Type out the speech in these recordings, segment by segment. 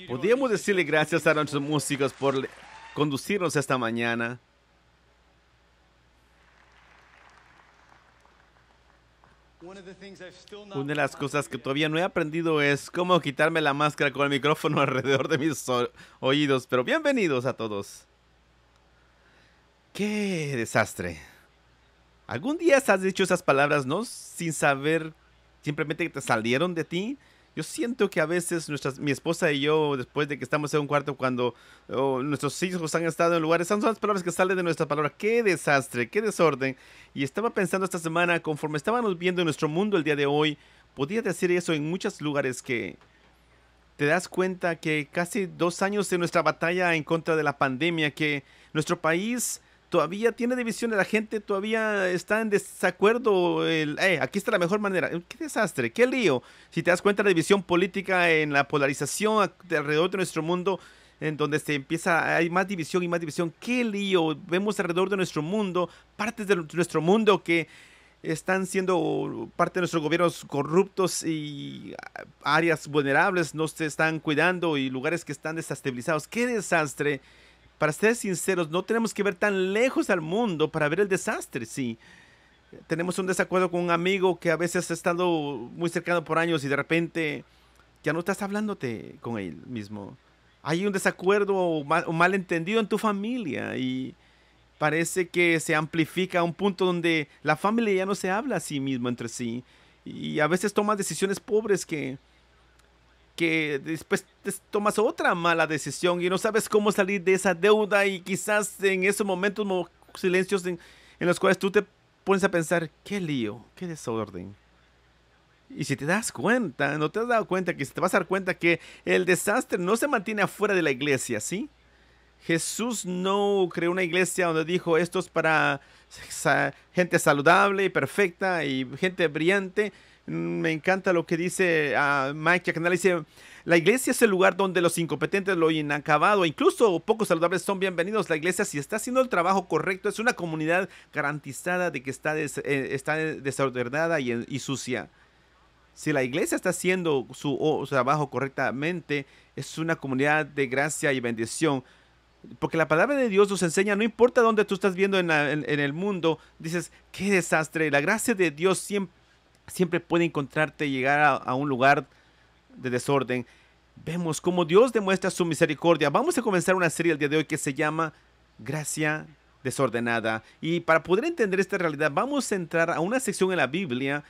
Podríamos decirle gracias a nuestros músicos por conducirnos esta mañana. Una de las cosas que todavía no he aprendido es cómo quitarme la máscara con el micrófono alrededor de mis oídos. Pero bienvenidos a todos. ¡Qué desastre! ¿Algún día has dicho esas palabras, no? Sin saber, simplemente que te salieron de ti. Yo siento que a veces mi esposa y yo, después de que estamos en un cuarto, cuando nuestros hijos han estado en lugares, son las palabras que salen de nuestra palabra. ¡Qué desastre! ¡Qué desorden! Y estaba pensando esta semana, conforme estábamos viendo nuestro mundo el día de hoy, podía decir eso en muchos lugares, que te das cuenta que casi 2 años de nuestra batalla en contra de la pandemia, que nuestro país todavía tiene divisiones, la gente todavía está en desacuerdo. Aquí está la mejor manera. ¡Qué desastre! ¡Qué lío! Si te das cuenta, la división política, en la polarización alrededor de nuestro mundo, en donde hay más división y más división. ¡Qué lío! Vemos alrededor de nuestro mundo, partes de nuestro mundo que están siendo parte de nuestros gobiernos corruptos, y áreas vulnerables no se están cuidando, y lugares que están desestabilizados. ¡Qué desastre! Para ser sinceros, no tenemos que ver tan lejos al mundo para ver el desastre, sí. Tenemos un desacuerdo con un amigo que a veces ha estado muy cercano por años y de repente ya no estás hablándote con él mismo. Hay un desacuerdo o malentendido en tu familia, y parece que se amplifica a un punto donde la familia ya no se habla a sí mismo entre sí. Y a veces tomas decisiones pobres que después tomas otra mala decisión y no sabes cómo salir de esa deuda, y quizás en esos momentos silencios en los cuales tú te pones a pensar, qué lío, qué desorden. Y si te das cuenta, no te has dado cuenta, que si te vas a dar cuenta que el desastre no se mantiene afuera de la iglesia, ¿sí? Jesús no creó una iglesia donde dijo, esto es para gente saludable y perfecta y gente brillante. Me encanta lo que dice Mike Canal. Dice, la iglesia es el lugar donde los incompetentes, lo inacabado, incluso pocos saludables son bienvenidos. La iglesia, si está haciendo el trabajo correcto, es una comunidad garantizada de que está desordenada y sucia. Si la iglesia está haciendo su trabajo correctamente, es una comunidad de gracia y bendición. Porque la palabra de Dios nos enseña, no importa dónde tú estás viendo en el mundo, dices, qué desastre. La gracia de Dios siempre puede encontrarte y llegar a un lugar de desorden. Vemos cómo Dios demuestra su misericordia. Vamos a comenzar una serie el día de hoy que se llama Gracia Desordenada. Y para poder entender esta realidad, vamos a entrar a una sección en la Biblia.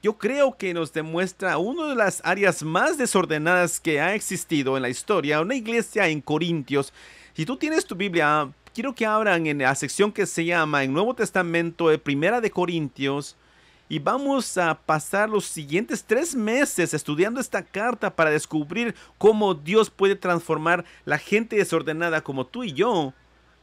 Yo creo que nos demuestra una de las áreas más desordenadas que ha existido en la historia. Una iglesia en Corintios. Si tú tienes tu Biblia, quiero que abran en la sección que se llama en Nuevo Testamento de Primera de Corintios, y vamos a pasar los siguientes 3 meses estudiando esta carta para descubrir cómo Dios puede transformar la gente desordenada como tú y yo.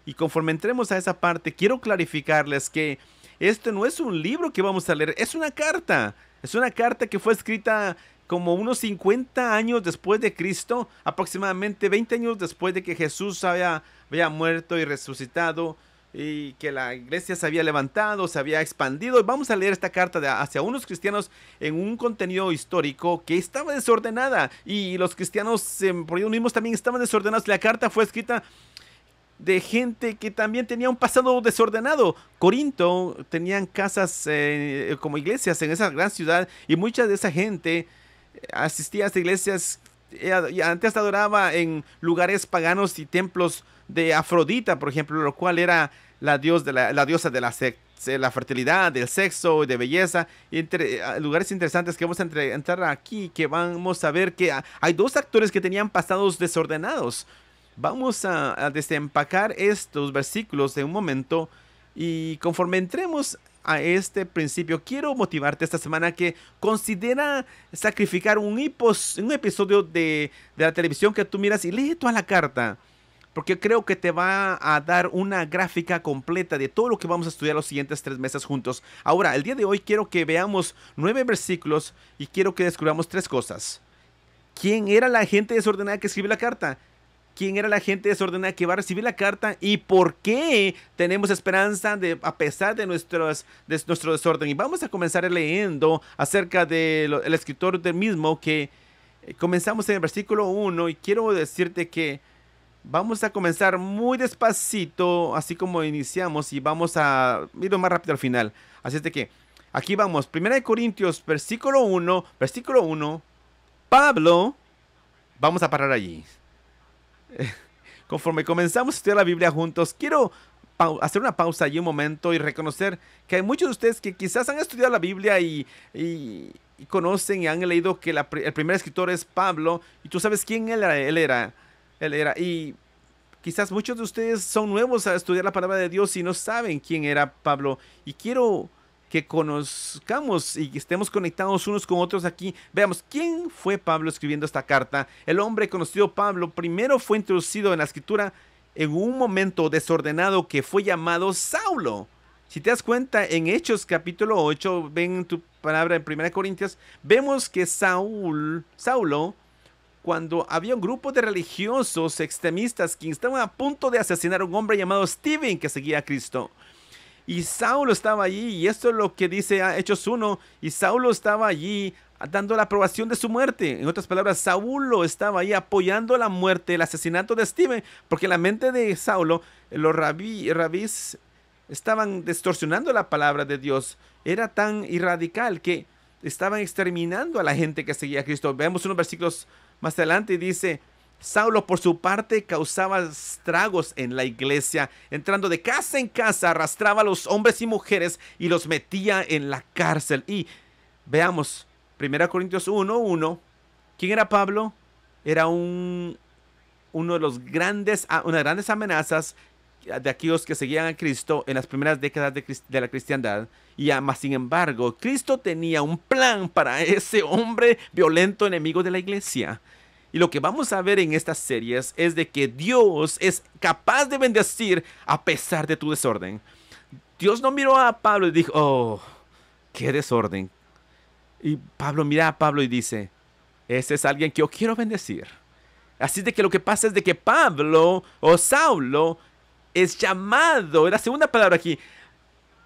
Y conforme entremos a esa parte, quiero clarificarles que esto no es un libro que vamos a leer, es una carta. Es una carta que fue escrita como unos 50 años después de Cristo, aproximadamente 20 años después de que Jesús había muerto y resucitado, y que la iglesia se había levantado, se había expandido. Y vamos a leer esta carta hacia unos cristianos en un contenido histórico que estaba desordenada, y los cristianos por ellos mismos también estaban desordenados. La carta fue escrita de gente que también tenía un pasado desordenado. Corinto tenían casas como iglesias en esa gran ciudad, y mucha de esa gente asistía a estas iglesias. Y antes adoraba en lugares paganos y templos de Afrodita, por ejemplo, lo cual era la diosa de la fertilidad, del sexo y de belleza. Lugares interesantes que vamos a entrar aquí, que vamos a ver que hay 2 actores que tenían pasados desordenados. Vamos a desempacar estos versículos de un momento, y conforme entremos a este principio, quiero motivarte esta semana que considera sacrificar un episodio de la televisión que tú miras y lee toda la carta, porque creo que te va a dar una gráfica completa de todo lo que vamos a estudiar los siguientes 3 meses juntos. Ahora, el día de hoy quiero que veamos 9 versículos y quiero que descubramos 3 cosas. ¿Quién era la gente desordenada que escribió la carta? ¿Quién era la gente desordenada que va a recibir la carta? ¿Y por qué tenemos esperanza a pesar de nuestro desorden? Y vamos a comenzar leyendo acerca del escritor del mismo, que Comenzamos en el versículo 1 y quiero decirte que vamos a comenzar muy despacito, así como iniciamos, y vamos a ir más rápido al final. Así es de que aquí vamos, 1 Corintios, versículo uno, Pablo, vamos a parar allí. Conforme comenzamos a estudiar la Biblia juntos, quiero hacer una pausa allí un momento y reconocer que hay muchos de ustedes que quizás han estudiado la Biblia y conocen y han leído que el primer escritor es Pablo, y tú sabes quién él era, y quizás muchos de ustedes son nuevos a estudiar la palabra de Dios y no saben quién era Pablo. Y quiero que conozcamos y que estemos conectados unos con otros aquí. Veamos, ¿quién fue Pablo escribiendo esta carta? El hombre conocido Pablo primero fue introducido en la escritura en un momento desordenado que fue llamado Saulo. Si te das cuenta, en Hechos capítulo 8, ven tu palabra en 1 Corintios, vemos que Saulo, cuando había un grupo de religiosos extremistas que estaban a punto de asesinar a un hombre llamado Stephen que seguía a Cristo. Y Saulo estaba allí, y esto es lo que dice Hechos 1, y Saulo estaba allí dando la aprobación de su muerte. En otras palabras, Saulo estaba ahí apoyando la muerte, el asesinato de Stephen, porque en la mente de Saulo, los rabís estaban distorsionando la palabra de Dios. Era tan irradical que estaban exterminando a la gente que seguía a Cristo. Veamos unos versículos más adelante y dice: Saulo, por su parte, causaba estragos en la iglesia, entrando de casa en casa, arrastraba a los hombres y mujeres y los metía en la cárcel. Y veamos, 1 Corintios 1:1, ¿quién era Pablo? Era uno de los una de las grandes amenazas de aquellos que seguían a Cristo en las primeras décadas de la cristiandad. Y además, sin embargo, Cristo tenía un plan para ese hombre violento, enemigo de la iglesia. Y lo que vamos a ver en estas series es de que Dios es capaz de bendecir a pesar de tu desorden. Dios no miró a Pablo y dijo: oh, qué desorden. Y Pablo mira a Pablo y dice: ese es alguien que yo quiero bendecir. Así de que lo que pasa es de que Pablo o Saulo es llamado, es la segunda palabra aquí,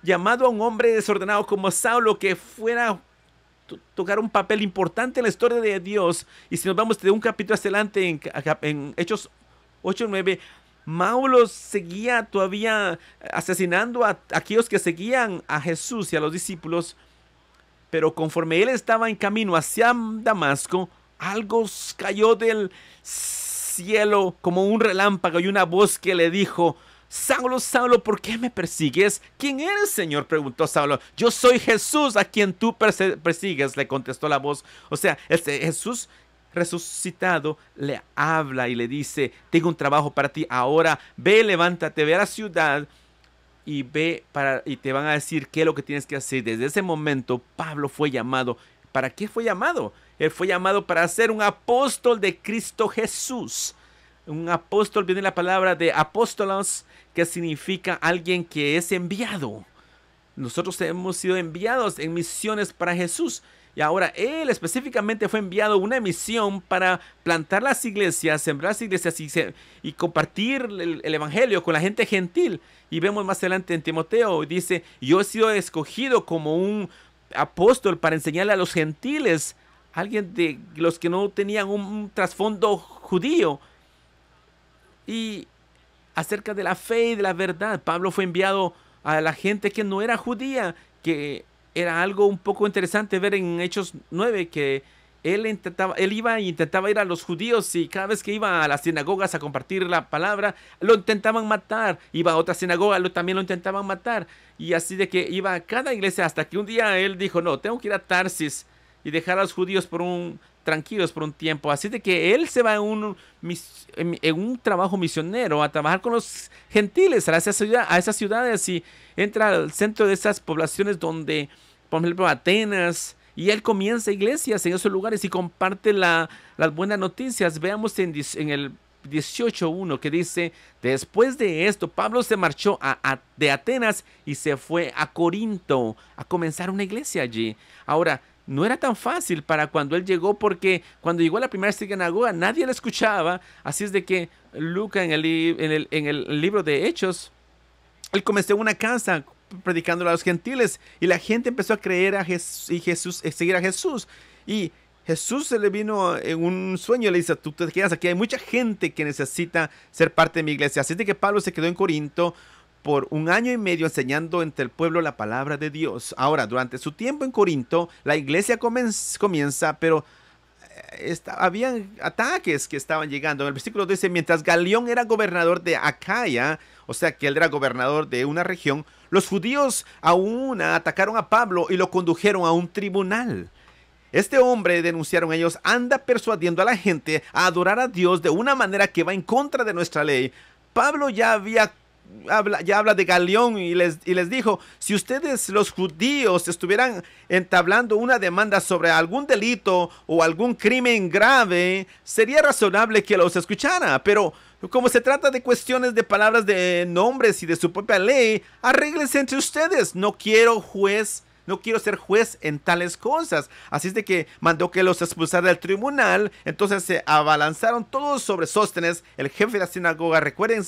llamado a un hombre desordenado como Saulo, que fuera tocar un papel importante en la historia de Dios. Y si nos vamos de un capítulo hacia adelante en Hechos 8:9, Saulo seguía todavía asesinando a aquellos que seguían a Jesús y a los discípulos. Pero conforme él estaba en camino hacia Damasco, algo cayó del cielo como un relámpago y una voz que le dijo: Saulo, Saulo, ¿por qué me persigues? ¿Quién eres, Señor?, preguntó Saulo. Yo soy Jesús a quien tú persigues, le contestó la voz. O sea, Jesús resucitado le habla y le dice: tengo un trabajo para ti. Ahora ve, levántate, ve a la ciudad y y te van a decir qué es lo que tienes que hacer. Desde ese momento, Pablo fue llamado. ¿Para qué fue llamado? Él fue llamado para ser un apóstol de Cristo Jesús. Un apóstol viene la palabra de apóstolos, que significa alguien que es enviado. Nosotros hemos sido enviados en misiones para Jesús. Y ahora él específicamente fue enviado a una misión para plantar las iglesias, sembrar las iglesias y compartir el evangelio con la gente gentil. Y vemos más adelante en Timoteo, dice: yo he sido escogido como un apóstol para enseñarle a los gentiles, alguien de los que no tenían un trasfondo judío, y acerca de la fe y de la verdad. Pablo fue enviado a la gente que no era judía, que era algo un poco interesante ver en Hechos 9, que él iba e intentaba ir a los judíos, y cada vez que iba a las sinagogas a compartir la palabra, lo intentaban matar. Iba a otra sinagoga, también lo intentaban matar. Y así de que iba a cada iglesia, hasta que un día él dijo: no, tengo que ir a Tarsis y dejar a los judíos tranquilos por un tiempo. Así de que él se va en un trabajo misionero, a trabajar con los gentiles a esas ciudades, y entra al centro de esas poblaciones donde, por ejemplo, Atenas, y él comienza iglesias en esos lugares y comparte las buenas noticias. Veamos en el 18:1 que dice: después de esto, Pablo se marchó de Atenas y se fue a Corinto a comenzar una iglesia allí. Ahora, no era tan fácil para cuando él llegó, porque cuando llegó a la primera sinagoga nadie le escuchaba. Así es de que Lucas, en el libro de Hechos, él comenzó en una casa predicándolo a los gentiles, y la gente empezó a creer a Jesús y seguir a Jesús. Y Jesús se le vino en un sueño y le dice, tú te quedas aquí, hay mucha gente que necesita ser parte de mi iglesia. Así de que Pablo se quedó en Corinto por 1 año y medio enseñando entre el pueblo la palabra de Dios. Ahora, durante su tiempo en Corinto, la iglesia comienza, pero habían ataques que estaban llegando. En el versículo dice, mientras Galión era gobernador de Acaya, o sea que él era gobernador de una región, los judíos aún atacaron a Pablo y lo condujeron a un tribunal. Este hombre, denunciaron ellos, anda persuadiendo a la gente a adorar a Dios de una manera que va en contra de nuestra ley. Pablo ya habla de Galión y les dijo, si ustedes los judíos estuvieran entablando una demanda sobre algún delito o algún crimen grave, sería razonable que los escuchara, pero como se trata de cuestiones de palabras de nombres y de su propia ley, arréglense entre ustedes. No quiero ser juez en tales cosas. Así es de que mandó que los expulsara del tribunal. Entonces se abalanzaron todos sobre Sóstenes, el jefe de la sinagoga. Recuerden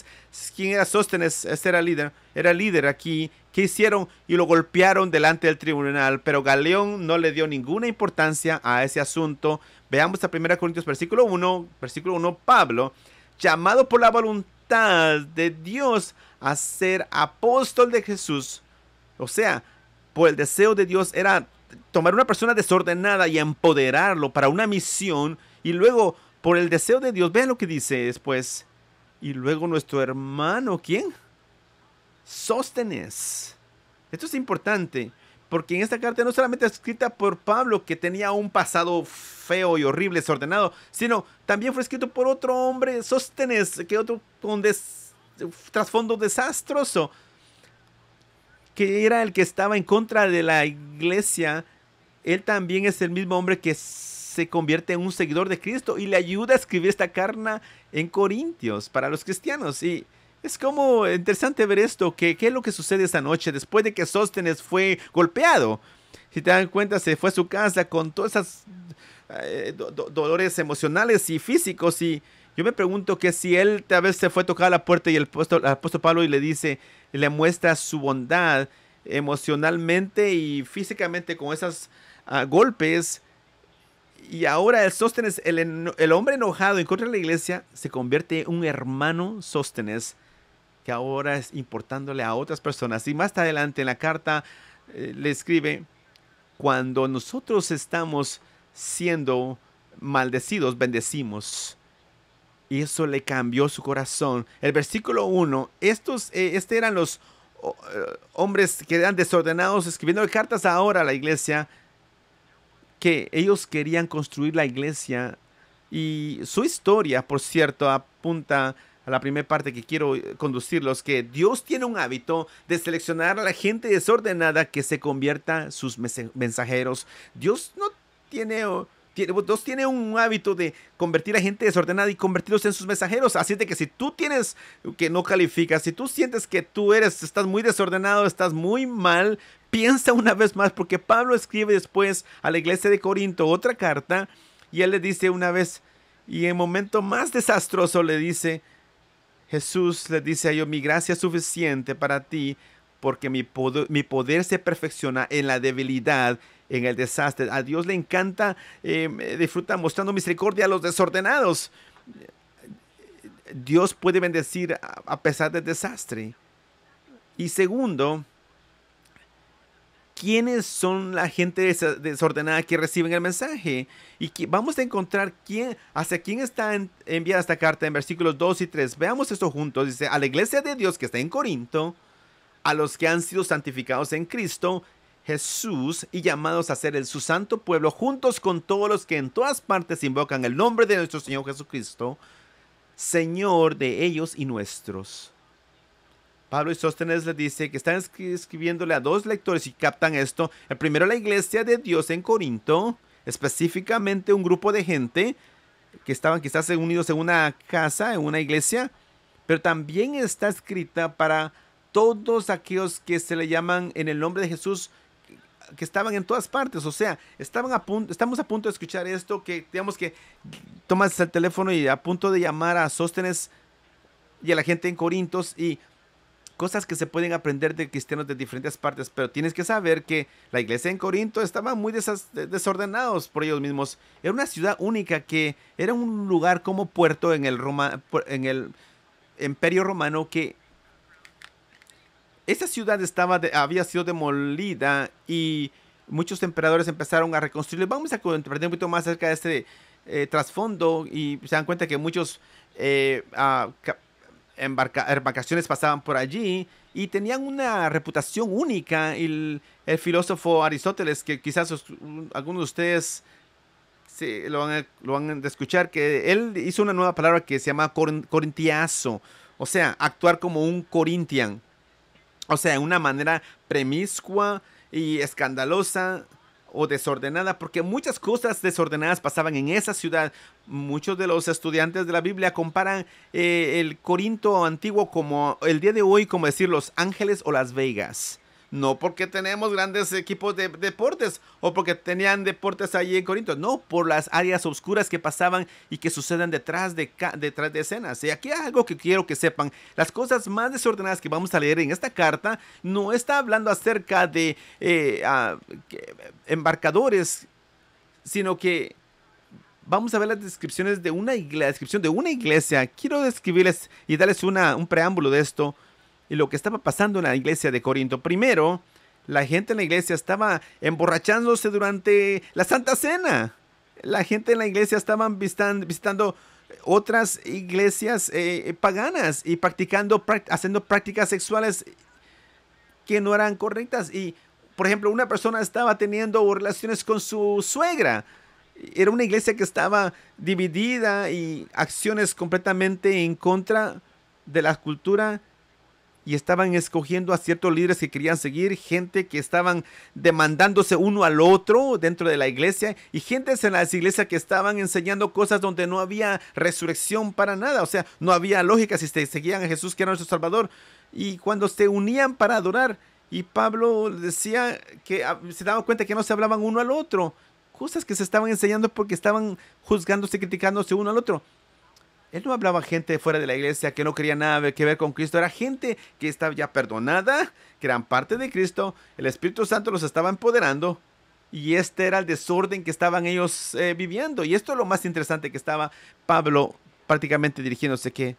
quién era Sóstenes. Este era líder aquí. ¿Qué hicieron? Y lo golpearon delante del tribunal. Pero Galión no le dio ninguna importancia a ese asunto. Veamos a 1 Corintios versículo 1. Versículo 1. Pablo, llamado por la voluntad de Dios a ser apóstol de Jesús. O sea, por el deseo de Dios era tomar una persona desordenada y empoderarlo para una misión. Y luego, por el deseo de Dios, vean lo que dice después. Y luego nuestro hermano, ¿quién? Sóstenes. Esto es importante, porque en esta carta no solamente es escrita por Pablo, que tenía un pasado feo y horrible, desordenado, sino también fue escrito por otro hombre, Sóstenes, que otro con trasfondo desastroso, que era el que estaba en contra de la iglesia. Él también es el mismo hombre que se convierte en un seguidor de Cristo y le ayuda a escribir esta carta en Corintios para los cristianos. Y es como interesante ver esto, que qué es lo que sucede esta noche después de que Sóstenes fue golpeado. Si te dan cuenta, se fue a su casa con todas esas dolores emocionales y físicos. Y yo me pregunto que si él tal vez se fue a tocar a la puerta y el apóstol Pablo y le dice, le muestra su bondad emocionalmente y físicamente con esos golpes. Y ahora el Sóstenes, el hombre enojado en contra de la iglesia, se convierte en un hermano Sóstenes que ahora es importándole a otras personas. Y más adelante en la carta le escribe, cuando nosotros estamos siendo maldecidos, bendecimos. Y eso le cambió su corazón. El versículo 1, eran los hombres que eran desordenados escribiendo cartas ahora a la iglesia, que ellos querían construir la iglesia. Y su historia, por cierto, apunta a la primera parte que quiero conducirlos, que Dios tiene un hábito de seleccionar a la gente desordenada que se convierta sus mensajeros. Dios no tiene... Dios tiene un hábito de convertir a gente desordenada y convertirlos en sus mensajeros. Así de que si tú tienes que no calificas, si tú sientes que estás muy desordenado, estás muy mal, piensa una vez más, porque Pablo escribe después a la iglesia de Corinto otra carta y él le dice una vez, y en el momento más desastroso le dice, Jesús le dice a ellos, mi gracia es suficiente para ti, porque mi poder se perfecciona en la debilidad, en el desastre. A Dios le encanta, disfruta mostrando misericordia a los desordenados. Dios puede bendecir a pesar del desastre. Y segundo, ¿quiénes son la gente desordenada que reciben el mensaje? Y vamos a encontrar hacia quién está enviada esta carta en versículos 2 y 3. Veamos esto juntos. Dice, a la iglesia de Dios que está en Corinto, a los que han sido santificados en Cristo Jesús y llamados a ser su santo pueblo, juntos con todos los que en todas partes invocan el nombre de nuestro Señor Jesucristo, Señor de ellos y nuestros. Pablo y Sóstenes le dice que están escribiéndole a dos lectores y captan esto. El primero, la iglesia de Dios en Corinto, específicamente un grupo de gente que estaban quizás unidos en una casa, en una iglesia, pero también está escrita para todos aquellos que se le llaman en el nombre de Jesús, que estaban en todas partes. O sea, estamos a punto de escuchar esto, que digamos que tomas el teléfono y a punto de llamar a Sóstenes y a la gente en Corintos, y cosas que se pueden aprender de cristianos de diferentes partes, pero tienes que saber que la iglesia en Corinto estaba muy desordenados por ellos mismos. Era una ciudad única que era un lugar como puerto en el Imperio Romano, que esa ciudad había sido demolida y muchos emperadores empezaron a reconstruirlo. Vamos a comprender un poquito más acerca de este trasfondo y se dan cuenta que muchos embarcaciones pasaban por allí y tenían una reputación única. Y el filósofo Aristóteles, que quizás algunos de ustedes lo van a escuchar, que él hizo una nueva palabra que se llama corintiazo, o sea, actuar como un Corinthian. O sea, una manera premiscua y escandalosa o desordenada, porque muchas cosas desordenadas pasaban en esa ciudad. Muchos de los estudiantes de la Biblia comparan el Corinto antiguo como el día de hoy, como decir Los Ángeles o Las Vegas. No porque tenemos grandes equipos de deportes o porque tenían deportes allí en Corinto. No, por las áreas oscuras que pasaban y que suceden detrás de escenas. Y aquí hay algo que quiero que sepan. Las cosas más desordenadas que vamos a leer en esta carta no está hablando acerca de embarcadores, sino que vamos a ver las descripciones de la descripción de una iglesia. Quiero describirles y darles un preámbulo de esto y lo que estaba pasando en la iglesia de Corinto. Primero, la gente en la iglesia estaba emborrachándose durante la Santa Cena. La gente en la iglesia estaban visitando otras iglesias paganas y haciendo prácticas sexuales que no eran correctas. Y, por ejemplo, una persona estaba teniendo relaciones con su suegra. Era una iglesia que estaba dividida y acciones completamente en contra de la cultura. Y estaban escogiendo a ciertos líderes que querían seguir, gente que estaban demandándose uno al otro dentro de la iglesia, y gentes en las iglesias que estaban enseñando cosas donde no había resurrección para nada. O sea, no había lógica si seguían a Jesús, que era nuestro Salvador. Y cuando se unían para adorar, y Pablo decía que se daban cuenta que no se hablaban uno al otro, cosas que se estaban enseñando porque estaban juzgándose y criticándose uno al otro. Él no hablaba a gente fuera de la iglesia que no quería nada que ver con Cristo. Era gente que estaba ya perdonada, que eran parte de Cristo. El Espíritu Santo los estaba empoderando. Y este era el desorden que estaban ellos viviendo. Y esto es lo más interesante, que estaba Pablo prácticamente dirigiéndose, que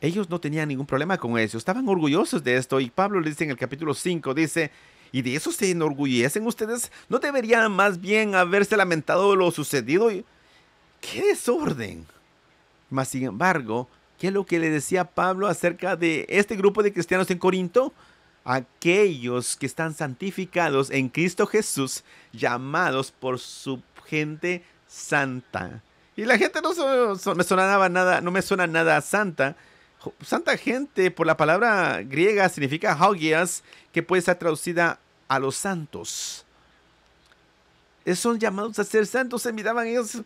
ellos no tenían ningún problema con eso. Estaban orgullosos de esto. Y Pablo le dice en el capítulo 5, dice: ¿y de eso se enorgullecen ustedes? ¿No deberían más bien haberse lamentado de lo sucedido? ¡Qué desorden! Mas, sin embargo, ¿qué es lo que le decía Pablo acerca de este grupo de cristianos en Corinto? Aquellos que están santificados en Cristo Jesús, llamados por su gente santa. Y la gente no me suena nada santa. Santa gente, por la palabra griega, significa hagias, que puede ser traducida a los santos. Son llamados a ser santos. Se miraban ellos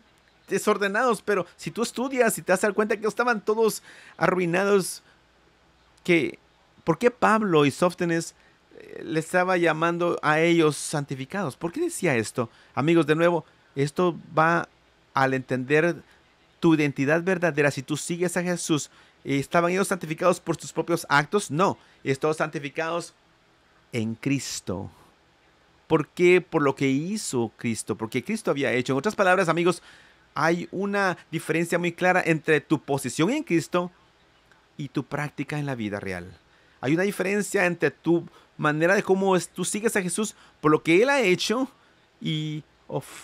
desordenados, pero si tú estudias y te das cuenta que estaban todos arruinados, ¿por qué Pablo y Sóstenes le estaba llamando a ellos santificados? ¿Por qué decía esto? Amigos, de nuevo, esto va al entender tu identidad verdadera. Si tú sigues a Jesús, ¿estaban ellos santificados por sus propios actos? No, estaban santificados en Cristo. ¿Por qué? Por lo que hizo Cristo, porque Cristo había hecho. En otras palabras, amigos, hay una diferencia muy clara entre tu posición en Cristo y tu práctica en la vida real. Hay una diferencia entre tu manera de cómo tú sigues a Jesús por lo que Él ha hecho y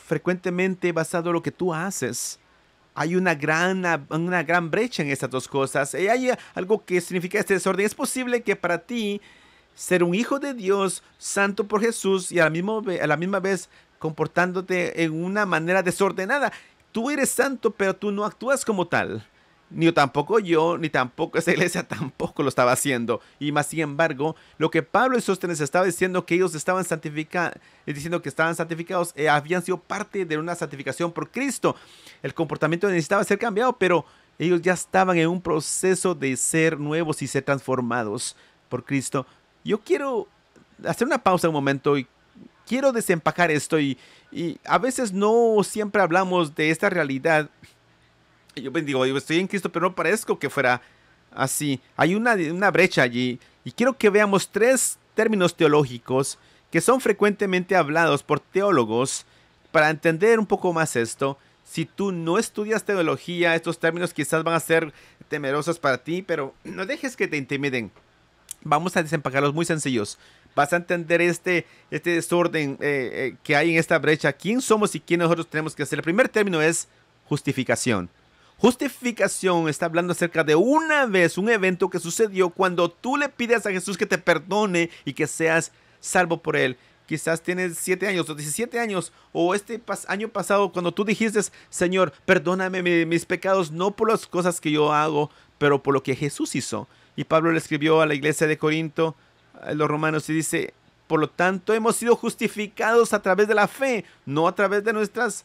frecuentemente basado en lo que tú haces. Hay una gran brecha en estas dos cosas. Y hay algo que significa este desorden. Es posible que para ti ser un hijo de Dios, santo por Jesús, y a la misma vez comportándote en una manera desordenada. Tú eres santo, pero tú no actúas como tal. Ni tampoco yo, ni tampoco esa iglesia tampoco lo estaba haciendo. Y más sin embargo, lo que Pablo y Sóstenes estaba diciendo, que ellos estaban diciendo que estaban santificados, habían sido parte de una santificación por Cristo. El comportamiento necesitaba ser cambiado, pero ellos ya estaban en un proceso de ser nuevos y ser transformados por Cristo. Yo quiero hacer una pausa un momento y quiero desempacar esto, y a veces no siempre hablamos de esta realidad. Yo digo, yo estoy en Cristo, pero no parezco que fuera así. Hay una brecha allí. Y quiero que veamos tres términos teológicos que son frecuentemente hablados por teólogos para entender un poco más esto. Si tú no estudias teología, estos términos quizás van a ser temerosos para ti, pero no dejes que te intimiden. Vamos a desempacarlos muy sencillos. Vas a entender este desorden que hay en esta brecha. ¿Quién somos y quién nosotros tenemos que ser? El primer término es justificación. Justificación está hablando acerca de una vez, un evento que sucedió cuando tú le pides a Jesús que te perdone y que seas salvo por él. Quizás tienes 7 años o 17 años o este año pasado cuando tú dijiste, Señor, perdóname mis pecados, no por las cosas que yo hago, pero por lo que Jesús hizo. Y Pablo le escribió a la iglesia de Corinto, a los romanos, y dice, por lo tanto hemos sido justificados a través de la fe, no a través de nuestras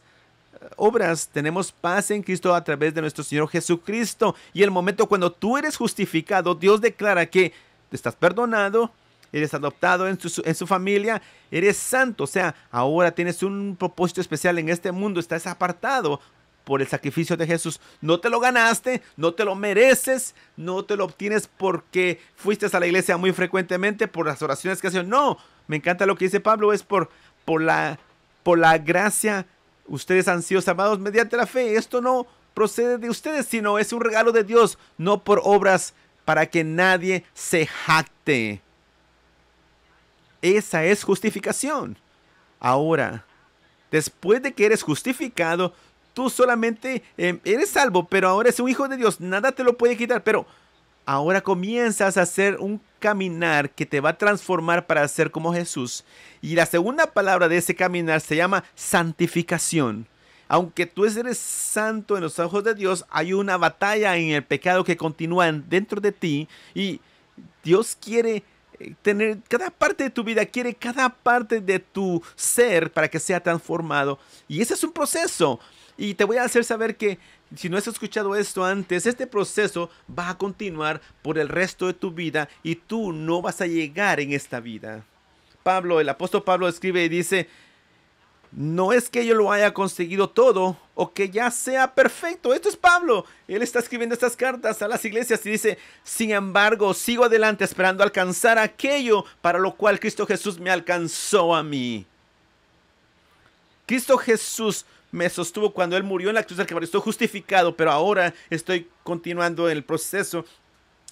obras. Tenemos paz en Cristo a través de nuestro Señor Jesucristo. Y el momento cuando tú eres justificado, Dios declara que estás perdonado, eres adoptado en su familia, eres santo. O sea, ahora tienes un propósito especial en este mundo, estás apartado por el sacrificio de Jesús. No te lo ganaste, no te lo mereces, no te lo obtienes porque fuiste a la iglesia muy frecuentemente, por las oraciones que hacen. No, me encanta lo que dice Pablo, es por la gracia. Ustedes han sido salvados mediante la fe. Esto no procede de ustedes, sino es un regalo de Dios, no por obras para que nadie se jacte. Esa es justificación. Ahora, después de que eres justificado, tú solamente eres salvo, pero ahora eres un hijo de Dios. Nada te lo puede quitar, pero ahora comienzas a hacer un caminar que te va a transformar para ser como Jesús. Y la segunda palabra de ese caminar se llama santificación. Aunque tú eres santo en los ojos de Dios, hay una batalla en el pecado que continúa dentro de ti. Y Dios quiere tener cada parte de tu vida, quiere cada parte de tu ser para que sea transformado. Y ese es un proceso. Y te voy a hacer saber que si no has escuchado esto antes, este proceso va a continuar por el resto de tu vida y tú no vas a llegar en esta vida. Pablo, el apóstol Pablo escribe y dice, no es que yo lo haya conseguido todo o que ya sea perfecto. Esto es Pablo. Él está escribiendo estas cartas a las iglesias y dice, sin embargo, sigo adelante esperando alcanzar aquello para lo cual Cristo Jesús me alcanzó a mí. Cristo Jesús me sostuvo cuando Él murió en la cruz del Calvario. Estoy justificado, pero ahora estoy continuando el proceso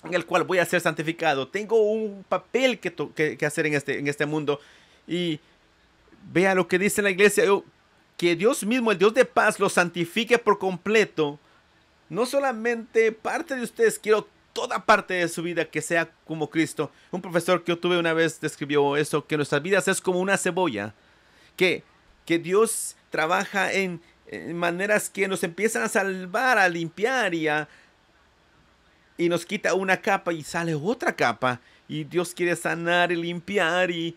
en el cual voy a ser santificado. Tengo un papel que hacer en este mundo. Y vea lo que dice la iglesia, que Dios mismo, el Dios de paz, lo santifique por completo. No solamente parte de ustedes, quiero toda parte de su vida que sea como Cristo. Un profesor que yo tuve una vez describió eso, que nuestras vidas es como una cebolla, que Dios trabaja en maneras que nos empiezan a salvar, a limpiar y nos quita una capa y sale otra capa. Y Dios quiere sanar y limpiar y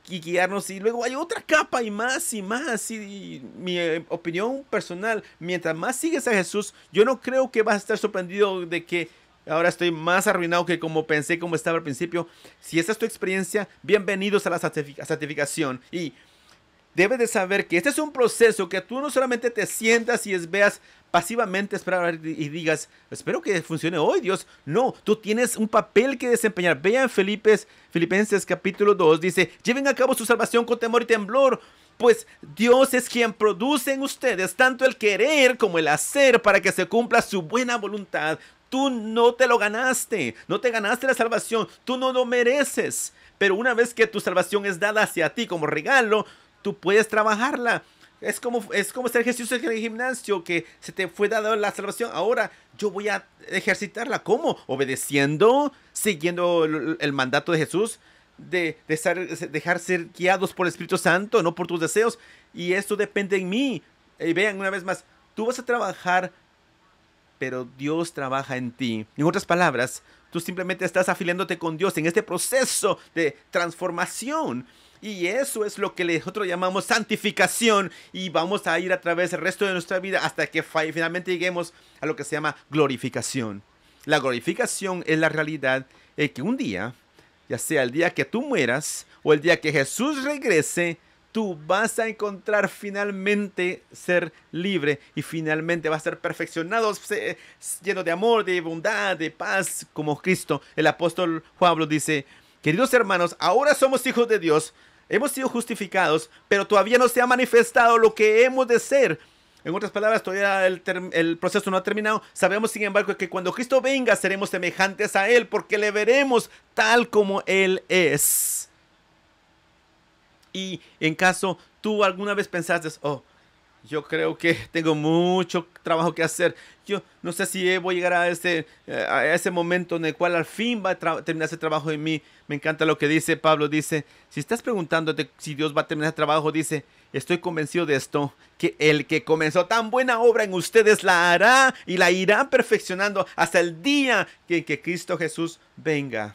guiarnos, y luego hay otra capa y más y más. Y mi opinión personal, mientras más sigues a Jesús, yo no creo que vas a estar sorprendido de que ahora estoy más arruinado que como pensé, como estaba al principio. Si esa es tu experiencia, bienvenidos a la santificación. Y debes de saber que este es un proceso que tú no solamente te sientas y veas pasivamente, esperar y digas, espero que funcione hoy, Dios. No, tú tienes un papel que desempeñar. Vean Filipenses capítulo 2, dice, lleven a cabo su salvación con temor y temblor, pues Dios es quien produce en ustedes tanto el querer como el hacer para que se cumpla su buena voluntad. Tú no te lo ganaste, no te ganaste la salvación, tú no lo mereces. Pero una vez que tu salvación es dada hacia ti como regalo, tú puedes trabajarla. Es como ser Jesús en el gimnasio, que se te fue dada la salvación. Ahora yo voy a ejercitarla. ¿Cómo? Obedeciendo, siguiendo el mandato de Jesús, de dejar ser guiados por el Espíritu Santo, no por tus deseos. Y esto depende en mí. Y vean una vez más, tú vas a trabajar, pero Dios trabaja en ti. En otras palabras, tú simplemente estás afiliándote con Dios en este proceso de transformación. Y eso es lo que nosotros llamamos santificación. Y vamos a ir a través del resto de nuestra vida hasta que finalmente lleguemos a lo que se llama glorificación. La glorificación es la realidad de que un día, ya sea el día que tú mueras o el día que Jesús regrese, tú vas a encontrar finalmente ser libre y finalmente vas a ser perfeccionado, lleno de amor, de bondad, de paz, como Cristo. El apóstol Pablo dice: queridos hermanos, ahora somos hijos de Dios, hemos sido justificados, pero todavía no se ha manifestado lo que hemos de ser. En otras palabras, todavía el proceso no ha terminado. Sabemos, sin embargo, que cuando Cristo venga seremos semejantes a Él, porque le veremos tal como Él es. Y en caso tú alguna vez pensaste: oh, yo creo que tengo mucho trabajo que hacer, yo no sé si voy a llegar a ese momento en el cual al fin va a terminar ese trabajo en mí. Me encanta lo que dice Pablo. Dice: si estás preguntándote si Dios va a terminar el trabajo, dice: estoy convencido de esto, que el que comenzó tan buena obra en ustedes la hará y la irá perfeccionando hasta el día en que Cristo Jesús venga.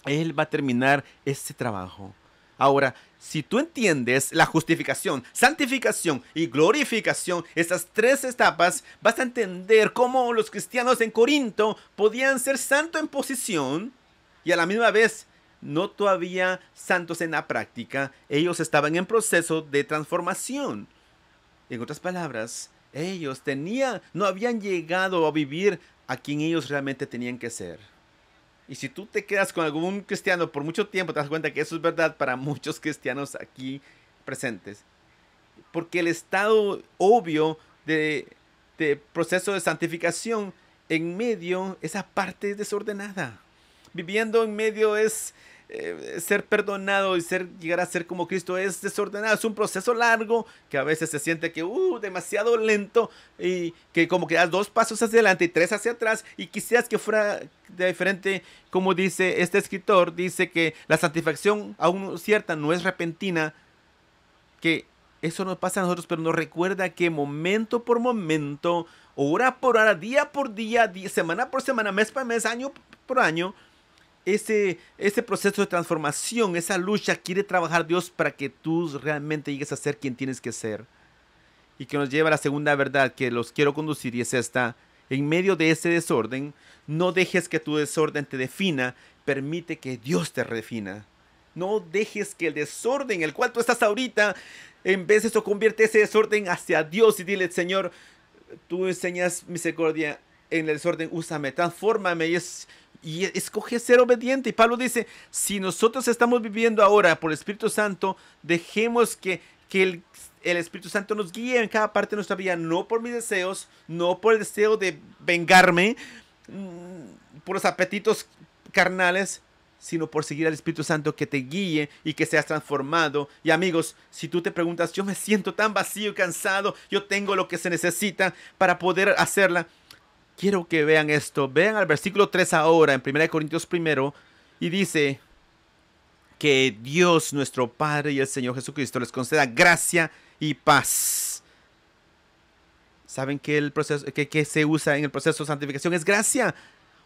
Él va a terminar ese trabajo. Ahora, si tú entiendes la justificación, santificación y glorificación, estas tres etapas, vas a entender cómo los cristianos en Corinto podían ser santos en posición y a la misma vez no todavía santos en la práctica. Ellos estaban en proceso de transformación. En otras palabras, ellos no habían llegado a vivir a quien ellos realmente tenían que ser. Y si tú te quedas con algún cristiano por mucho tiempo, te das cuenta que eso es verdad para muchos cristianos aquí presentes. Porque el estado obvio de proceso de santificación en medio, esa parte es desordenada. Viviendo en medio es ser perdonado y llegar a ser como Cristo es desordenado. Es un proceso largo que a veces se siente que demasiado lento y que como que das 2 pasos hacia adelante y 3 hacia atrás y quisieras que fuera diferente. Como dice este escritor, dice que la santificación aún cierta no es repentina, que eso nos pasa a nosotros, pero nos recuerda que momento por momento, hora por hora, día por día, semana por semana, mes por mes, año por año, ese proceso de transformación, esa lucha quiere trabajar Dios para que tú realmente llegues a ser quien tienes que ser. Y que nos lleva a la segunda verdad que los quiero conducir, y es esta: en medio de ese desorden, no dejes que tu desorden te defina, permite que Dios te redefina. No dejes que el desorden en el cual tú estás ahorita, en vez de eso, convierte ese desorden hacia Dios y dile: Señor, tú enseñas misericordia en el desorden, úsame, transfórmame y escoge ser obediente. Y Pablo dice: si nosotros estamos viviendo ahora por el Espíritu Santo, dejemos que el Espíritu Santo nos guíe en cada parte de nuestra vida, no por mis deseos, no por el deseo de vengarme, por los apetitos carnales, sino por seguir al Espíritu Santo que te guíe y que seas transformado. Y amigos, si tú te preguntas: yo me siento tan vacío y cansado, yo tengo lo que se necesita para poder hacerla, quiero que vean esto. Vean al versículo 3 ahora, en 1 Corintios 1, y dice que Dios nuestro Padre y el Señor Jesucristo les conceda gracia y paz. ¿Saben que el proceso que se usa en el proceso de santificación es gracia?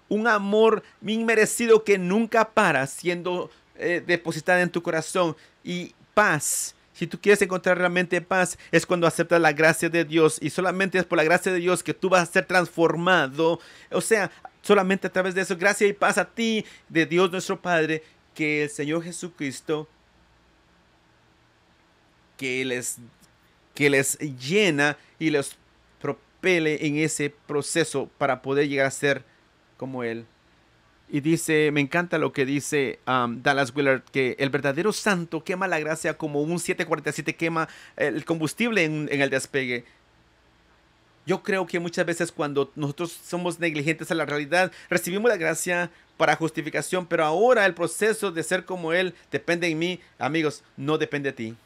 Un amor inmerecido que nunca para, siendo depositada en tu corazón. Y paz. Si tú quieres encontrar realmente paz, es cuando aceptas la gracia de Dios. Y solamente es por la gracia de Dios que tú vas a ser transformado. O sea, solamente a través de eso, gracia y paz a ti, de Dios nuestro Padre, que el Señor Jesucristo, que les llena y les propele en ese proceso para poder llegar a ser como Él. Y dice, me encanta lo que dice Dallas Willard, que el verdadero santo quema la gracia como un 747 quema el combustible en el despegue. Yo creo que muchas veces cuando nosotros somos negligentes a la realidad, recibimos la gracia para justificación, pero ahora el proceso de ser como Él depende de mí. Amigos, no depende de ti.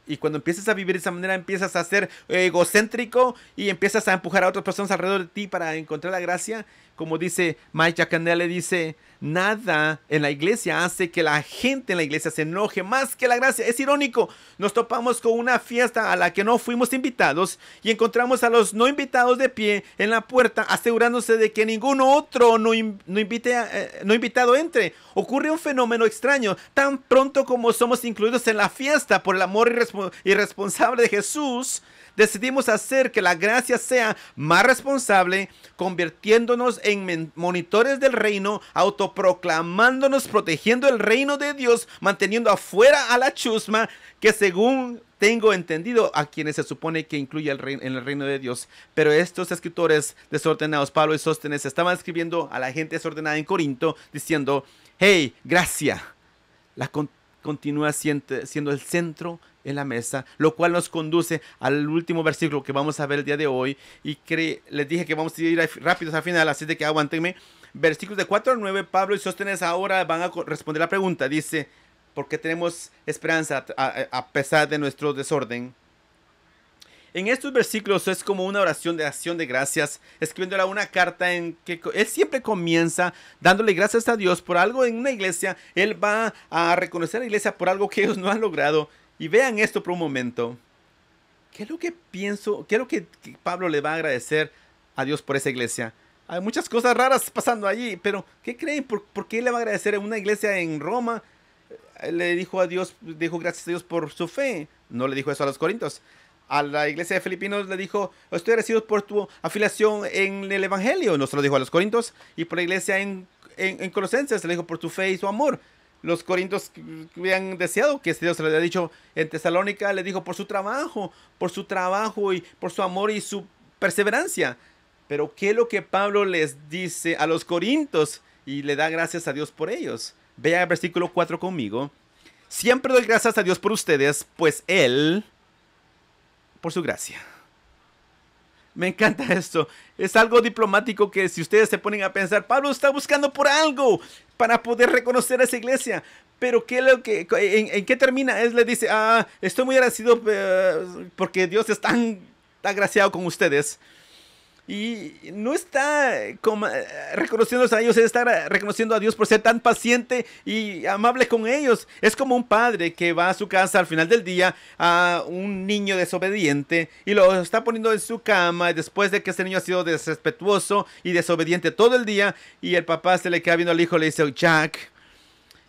Y cuando empiezas a vivir de esa manera, empiezas a ser egocéntrico y empiezas a empujar a otras personas alrededor de ti para encontrar la gracia. Como dice Mike Yacanele, dice: nada en la iglesia hace que la gente en la iglesia se enoje más que la gracia. Es irónico, nos topamos con una fiesta a la que no fuimos invitados y encontramos a los no invitados de pie en la puerta, asegurándose de que ningún otro no invitado entre. Ocurre un fenómeno extraño: tan pronto como somos incluidos en la fiesta por el amor irresponsable de Jesús, decidimos hacer que la gracia sea más responsable, convirtiéndonos en monitores del reino, autoproclamándonos, protegiendo el reino de Dios, manteniendo afuera a la chusma, que según tengo entendido, a quienes se supone que incluye en el reino de Dios. Pero estos escritores desordenados, Pablo y Sóstenes, estaban escribiendo a la gente desordenada en Corinto, diciendo: hey, gracia, continúa siendo el centro en la mesa, lo cual nos conduce al último versículo que vamos a ver el día de hoy. Y les dije que vamos a ir rápidos al final, así de que aguántenme. Versículos de 4 al 9, Pablo y Sóstenes ahora van a responder la pregunta. Dice: ¿por qué tenemos esperanza a pesar de nuestro desorden? En estos versículos es como una oración de acción de gracias, escribiéndole una carta en que él siempre comienza dándole gracias a Dios por algo en una iglesia. Él va a reconocer a la iglesia por algo que ellos no han logrado. Y vean esto por un momento. ¿Qué es lo que pienso? ¿Qué es lo que Pablo le va a agradecer a Dios por esa iglesia? Hay muchas cosas raras pasando allí, pero ¿qué creen? ¿Por qué le va a agradecer a una iglesia en Roma? Le dijo a Dios, dijo gracias a Dios por su fe. No le dijo eso a los corintios. A la iglesia de Filipinos le dijo: estoy agradecido por tu afiliación en el evangelio. No se lo dijo a los corintios. Y por la iglesia en Colosenses le dijo: por tu fe y su amor. Los corintios habían deseado que Dios se lo había dicho en Tesalónica. Le dijo: por su trabajo y por su amor y su perseverancia. Pero ¿qué es lo que Pablo les dice a los corintios? Y le da gracias a Dios por ellos. Vea el versículo 4 conmigo. Siempre doy gracias a Dios por ustedes, pues Él, por su gracia. Me encanta esto. Es algo diplomático que, si ustedes se ponen a pensar, Pablo está buscando por algo para poder reconocer a esa iglesia. Pero ¿en qué termina? Él le dice: estoy muy agradecido porque Dios es tan agraciado con ustedes. Y no está reconociéndose a ellos, él está reconociendo a Dios por ser tan paciente y amable con ellos. Es como un padre que va a su casa al final del día a un niño desobediente y lo está poniendo en su cama después de que ese niño ha sido desrespetuoso y desobediente todo el día. Y el papá se le queda viendo al hijo y le dice: Jack,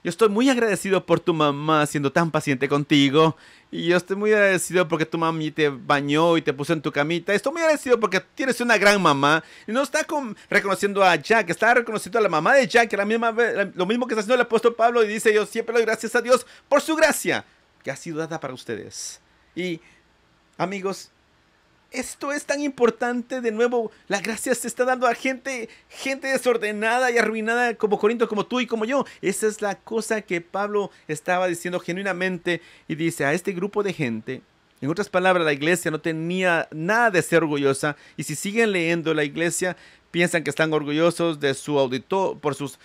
yo estoy muy agradecido por tu mamá siendo tan paciente contigo. Y yo estoy muy agradecido porque tu mami te bañó y te puso en tu camita. Estoy muy agradecido porque tienes una gran mamá. Y no está reconociendo a Jack, está reconociendo a la mamá de Jack, lo mismo que está haciendo el apóstol Pablo. Y dice: yo siempre le doy gracias a Dios por su gracia que ha sido dada para ustedes. Y, amigos, esto es tan importante. De nuevo, la gracia se está dando a gente desordenada y arruinada como Corinto, como tú y como yo. Esa es la cosa que Pablo estaba diciendo genuinamente. Y dice a este grupo de gente, en otras palabras, la iglesia no tenía nada de ser orgullosa. Y si siguen leyendo la iglesia, piensan que están orgullosos de su auditor por sus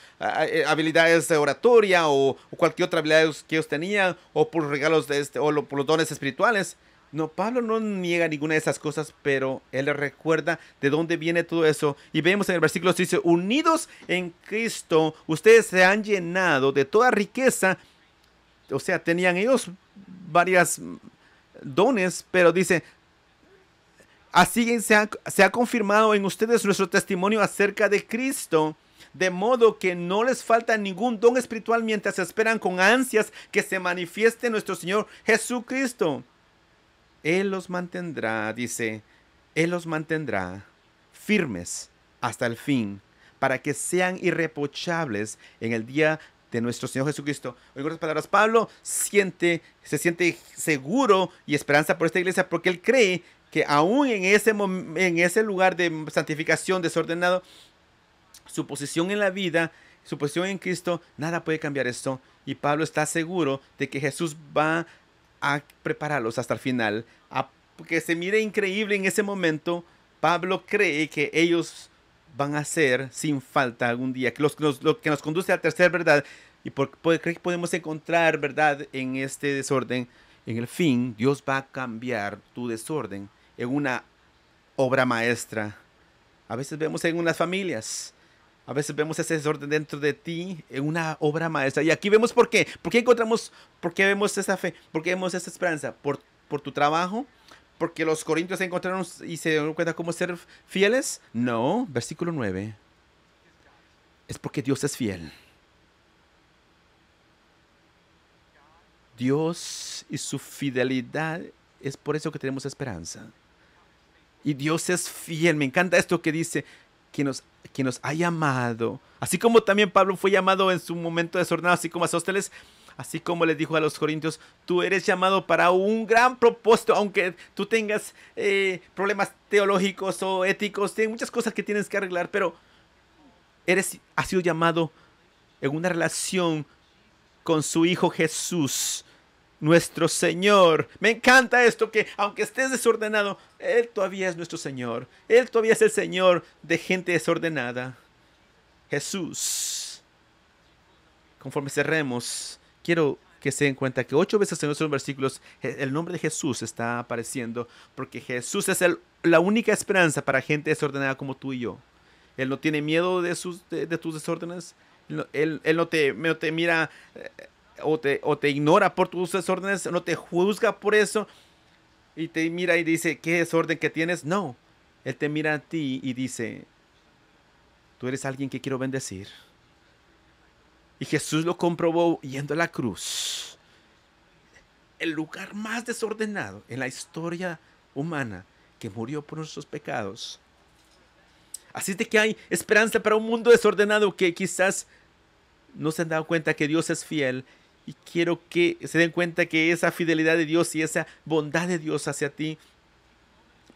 habilidades de oratoria o cualquier otra habilidad que ellos tenían, o por regalos por los dones espirituales. No, Pablo no niega ninguna de esas cosas, pero él le recuerda de dónde viene todo eso. Y vemos en el versículo 6, dice: unidos en Cristo, ustedes se han llenado de toda riqueza. O sea, tenían ellos varias dones, pero dice: así se ha confirmado en ustedes nuestro testimonio acerca de Cristo. De modo que no les falta ningún don espiritual mientras esperan con ansias que se manifieste nuestro Señor Jesucristo. Él los mantendrá, dice, Él los mantendrá firmes hasta el fin, para que sean irreprochables en el día de nuestro Señor Jesucristo. En otras palabras, Pablo se siente seguro y esperanza por esta iglesia, porque él cree que aún en ese lugar de santificación desordenado, su posición en la vida, su posición en Cristo, nada puede cambiar esto. Y Pablo está seguro de que Jesús va a prepararlos hasta el final, que se mire increíble en ese momento. Pablo cree que ellos van a ser sin falta algún día, lo que nos conduce a la tercera verdad. Y cree que podemos encontrar verdad en este desorden. En el fin, Dios va a cambiar tu desorden en una obra maestra. A veces vemos en unas familias, a veces vemos ese desorden dentro de ti en una obra maestra. Y aquí vemos por qué. ¿Por qué vemos esa fe? ¿Por qué vemos esa esperanza? ¿Por tu trabajo? ¿Porque los corintios se encontraron y se dieron cuenta cómo ser fieles? No, versículo 9. Es porque Dios es fiel. Dios y su fidelidad, es por eso que tenemos esperanza. Y Dios es fiel. Me encanta esto que dice, que nos quien nos ha llamado, así como también Pablo fue llamado en su momento desordenado, así como a Sóstenes, así como les dijo a los corintios, tú eres llamado para un gran propósito, aunque tú tengas problemas teológicos o éticos, hay muchas cosas que tienes que arreglar, pero has sido llamado en una relación con su Hijo Jesús, nuestro Señor. Me encanta esto, que aunque estés desordenado, Él todavía es nuestro Señor. Él todavía es el Señor de gente desordenada. Jesús. Conforme cerremos, quiero que se den cuenta que 8 veces en nuestros versículos el nombre de Jesús está apareciendo, porque Jesús es la única esperanza para gente desordenada como tú y yo. Él no tiene miedo de tus desórdenes. Él no te mira o te ignora por tus desórdenes, no te juzga por eso y te mira y dice, ¿qué desorden que tienes? No, Él te mira a ti y dice, tú eres alguien que quiero bendecir. Y Jesús lo comprobó yendo a la cruz, el lugar más desordenado en la historia humana, que murió por nuestros pecados. Así es de que hay esperanza para un mundo desordenado que quizás no se han dado cuenta que Dios es fiel. Y quiero que se den cuenta que esa fidelidad de Dios y esa bondad de Dios hacia ti.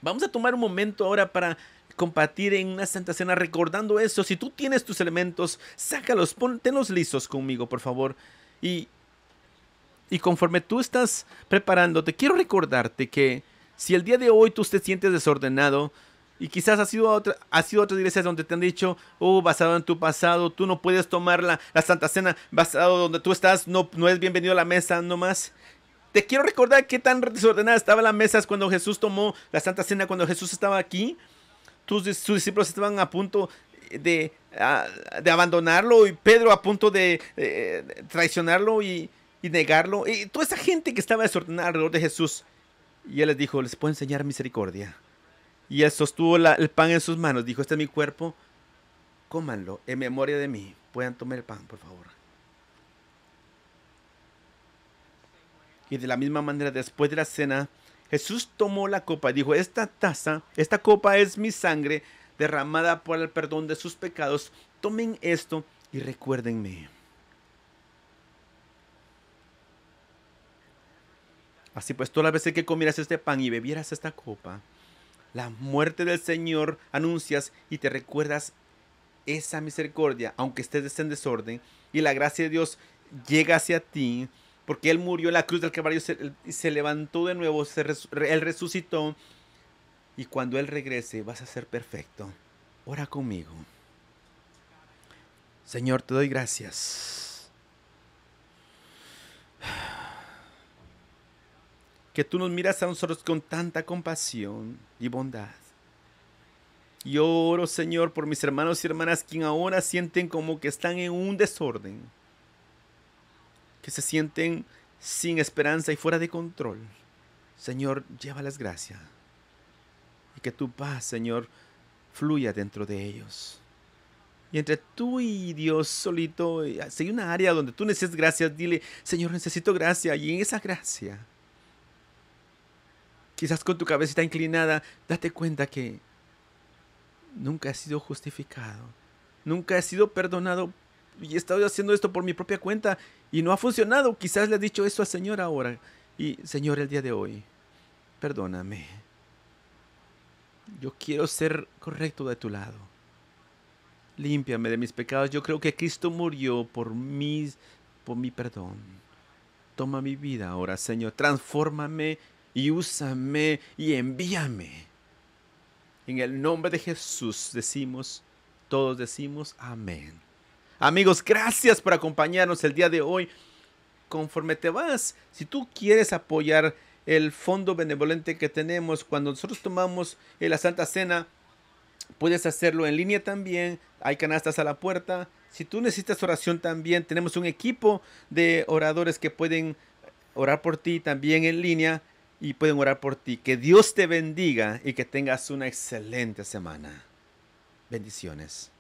Vamos a tomar un momento ahora para compartir en una Santa Cena recordando eso. Si tú tienes tus elementos, sácalos, tenlos listos conmigo, por favor. Y conforme tú estás preparándote, quiero recordarte que si el día de hoy tú te sientes desordenado, y quizás ha sido otras iglesias donde te han dicho, basado en tu pasado, tú no puedes tomar la Santa Cena, basado donde tú estás, no es bienvenido a la mesa nomás. Te quiero recordar qué tan desordenada estaba la mesa cuando Jesús tomó la Santa Cena, cuando Jesús estaba aquí. Sus discípulos estaban a punto de abandonarlo, y Pedro a punto de traicionarlo y negarlo. Y toda esa gente que estaba desordenada alrededor de Jesús. Y Él les dijo, les puedo enseñar misericordia. Y Él sostuvo el pan en sus manos. Dijo, este es mi cuerpo, cómanlo en memoria de mí. Puedan tomar el pan, por favor. Y de la misma manera, después de la cena, Jesús tomó la copa y dijo, esta copa es mi sangre derramada por el perdón de sus pecados. Tomen esto y recuérdenme. Así pues, todas las veces que comieras este pan y bebieras esta copa, la muerte del Señor anuncias y te recuerdas esa misericordia, aunque estés en desorden, y la gracia de Dios llega hacia ti, porque Él murió en la cruz del Calvario y se levantó de nuevo, Él resucitó, y cuando Él regrese vas a ser perfecto. Ora conmigo. Señor, te doy gracias que tú nos miras a nosotros con tanta compasión y bondad. Yo oro, Señor, por mis hermanos y hermanas que ahora sienten como que están en un desorden, que se sienten sin esperanza y fuera de control. Señor, llévales gracia y que tu paz, Señor, fluya dentro de ellos. Y entre tú y Dios solito, si hay una área donde tú necesitas gracia, dile, Señor, necesito gracia. Y en esa gracia, quizás con tu cabecita inclinada, date cuenta que nunca he sido justificado, nunca he sido perdonado, y he estado haciendo esto por mi propia cuenta y no ha funcionado. Quizás le he dicho eso al Señor ahora, y Señor, el día de hoy, perdóname. Yo quiero ser correcto de tu lado. Límpiame de mis pecados. Yo creo que Cristo murió por mi perdón. Toma mi vida ahora, Señor. Transfórmame y úsame y envíame. En el nombre de Jesús todos decimos amén. Amigos, gracias por acompañarnos el día de hoy. Conforme te vas, si tú quieres apoyar el fondo benevolente que tenemos cuando nosotros tomamos la Santa Cena, puedes hacerlo en línea también. Hay canastas a la puerta. Si tú necesitas oración también, tenemos un equipo de oradores que pueden orar por ti también en línea y pueden orar por ti. Que Dios te bendiga y que tengas una excelente semana. Bendiciones.